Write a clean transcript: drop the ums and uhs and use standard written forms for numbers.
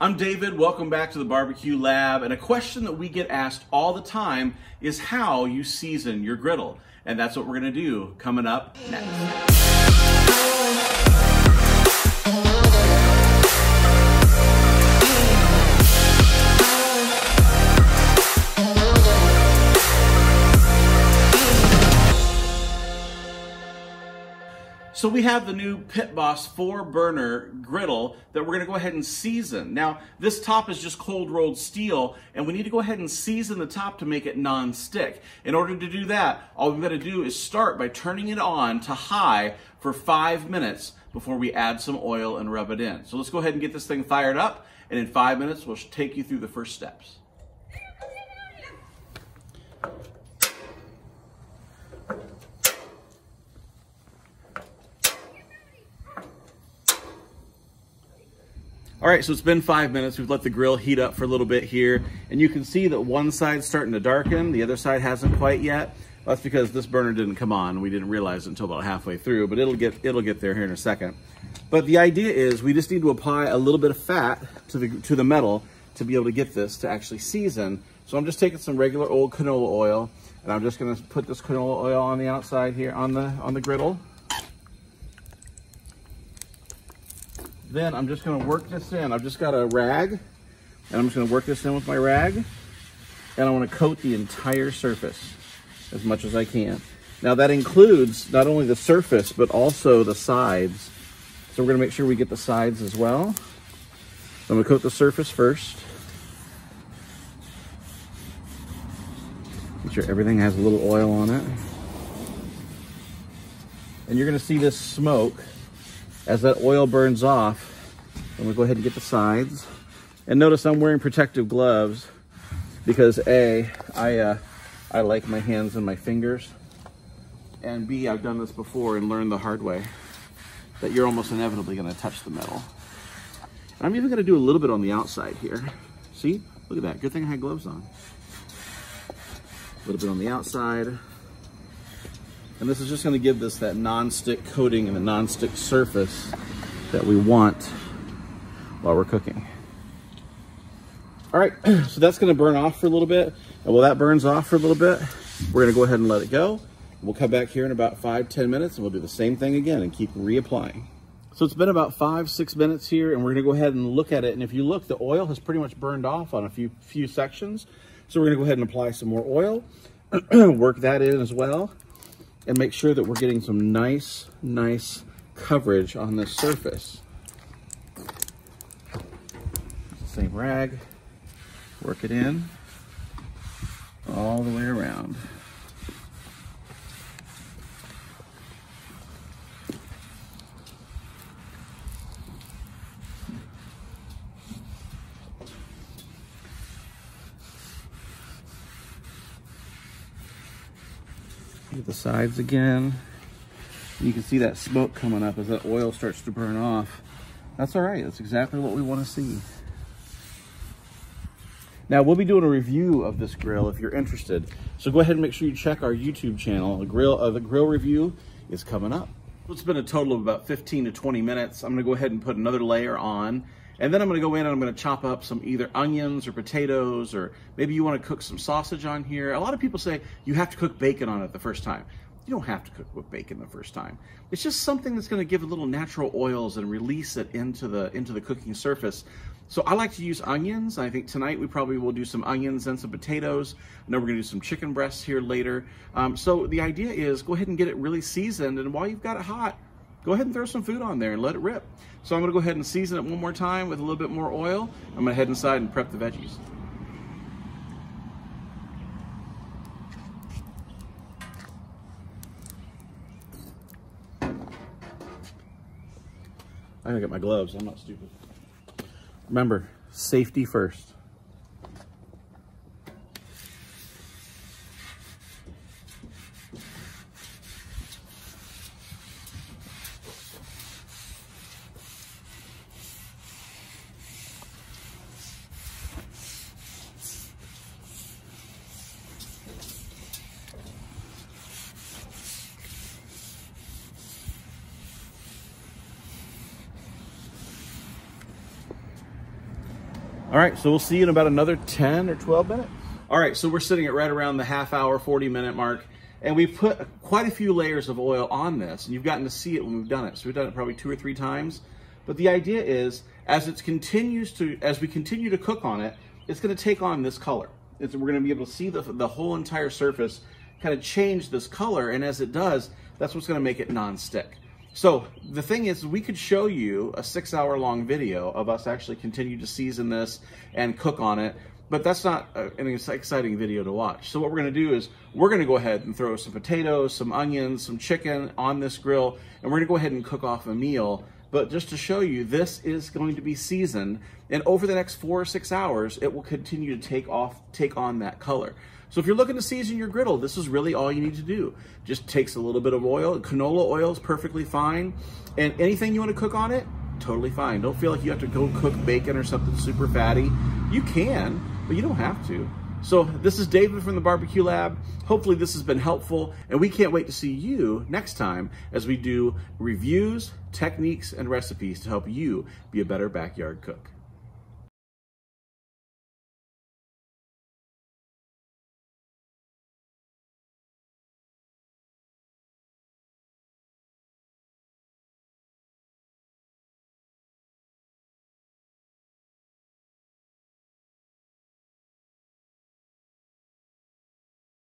I'm David, welcome back to the Barbecue Lab, and a question that we get asked all the time is how you season your griddle. And that's what we're gonna do coming up next. So we have the new Pit Boss 4-burner griddle that we're gonna go ahead and season. Now, this top is just cold rolled steel, and we need to go ahead and season the top to make it non-stick. In order to do that, all we've gotta do is start by turning it on to high for 5 minutes before we add some oil and rub it in. So let's go ahead and get this thing fired up, and in 5 minutes, we'll take you through the first steps. All right, so it's been 5 minutes. We've let the grill heat up for a little bit here, and you can see that one side's starting to darken, the other side hasn't quite yet. Well, that's because this burner didn't come on. We didn't realize it until about halfway through, but it'll get there here in a second. But the idea is we just need to apply a little bit of fat to the metal to be able to get this to actually season. So I'm just taking some regular old canola oil, and I'm just gonna put this canola oil on the outside here on the griddle. Then I'm just gonna work this in. I've just got a rag, and I'm just gonna work this in with my rag, and I wanna coat the entire surface as much as I can. Now that includes not only the surface, but also the sides. So we're gonna make sure we get the sides as well. So I'm gonna coat the surface first. Make sure everything has a little oil on it. And you're gonna see this smoke as that oil burns off. I'm gonna go ahead and get the sides. And notice I'm wearing protective gloves because A, I like my hands and my fingers. And B, I've done this before and learned the hard way that you're almost inevitably gonna touch the metal. And I'm even gonna do a little bit on the outside here. See, look at that, good thing I had gloves on. A little bit on the outside. And this is just gonna give this that non-stick coating and the non-stick surface that we want while we're cooking. All right, so that's gonna burn off for a little bit. And while that burns off for a little bit, we're gonna go ahead and let it go. We'll come back here in about 5-10 minutes and we'll do the same thing again and keep reapplying. So it's been about 5-6 minutes here, and we're gonna go ahead and look at it. And if you look, the oil has pretty much burned off on a few sections. So we're gonna go ahead and apply some more oil, work that in as well, and make sure that we're getting some nice coverage on this surface. Same rag, work it in all the way around. Get the sides again. You can see that smoke coming up as that oil starts to burn off. That's all right, that's exactly what we want to see. Now we'll be doing a review of this grill if you're interested. So go ahead and make sure you check our YouTube channel. The grill review is coming up. It's been a total of about 15 to 20 minutes. I'm gonna go ahead and put another layer on. And then I'm gonna go in and I'm gonna chop up some either onions or potatoes, or maybe you wanna cook some sausage on here. A lot of people say you have to cook bacon on it the first time. You don't have to cook with bacon the first time. It's just something that's gonna give a little natural oils and release it into the cooking surface. So I like to use onions. I think tonight we probably will do some onions and some potatoes. I know we're gonna do some chicken breasts here later. So the idea is go ahead and get it really seasoned, and while you've got it hot, go ahead and throw some food on there and let it rip. So I'm gonna go ahead and season it one more time with a little bit more oil. I'm gonna head inside and prep the veggies. I gotta get my gloves, I'm not stupid. Remember, safety first. All right, so we'll see you in about another 10 or 12 minutes. All right, so we're sitting at right around the half hour, 40-minute mark, and we've put quite a few layers of oil on this, and you've gotten to see it when we've done it. So we've done it probably 2 or 3 times. But the idea is, as we continue to cook on it, it's gonna take on this color. We're gonna be able to see the whole entire surface kind of change this color, and as it does, that's what's gonna make it non-stick. So the thing is, we could show you a 6-hour-long video of us actually continue to season this and cook on it, but that's not an exciting video to watch. So what we're gonna do is we're gonna go ahead and throw some potatoes, some onions, some chicken on this grill, and we're gonna go ahead and cook off a meal. But just to show you, this is going to be seasoned, and over the next 4 or 6 hours, it will continue to take on that color. So if you're looking to season your griddle, this is really all you need to do. Just takes a little bit of oil. Canola oil is perfectly fine. And anything you want to cook on it, totally fine. Don't feel like you have to go cook bacon or something super fatty. You can, but you don't have to. So this is David from the Barbecue Lab. Hopefully this has been helpful, and we can't wait to see you next time as we do reviews, techniques, and recipes to help you be a better backyard cook.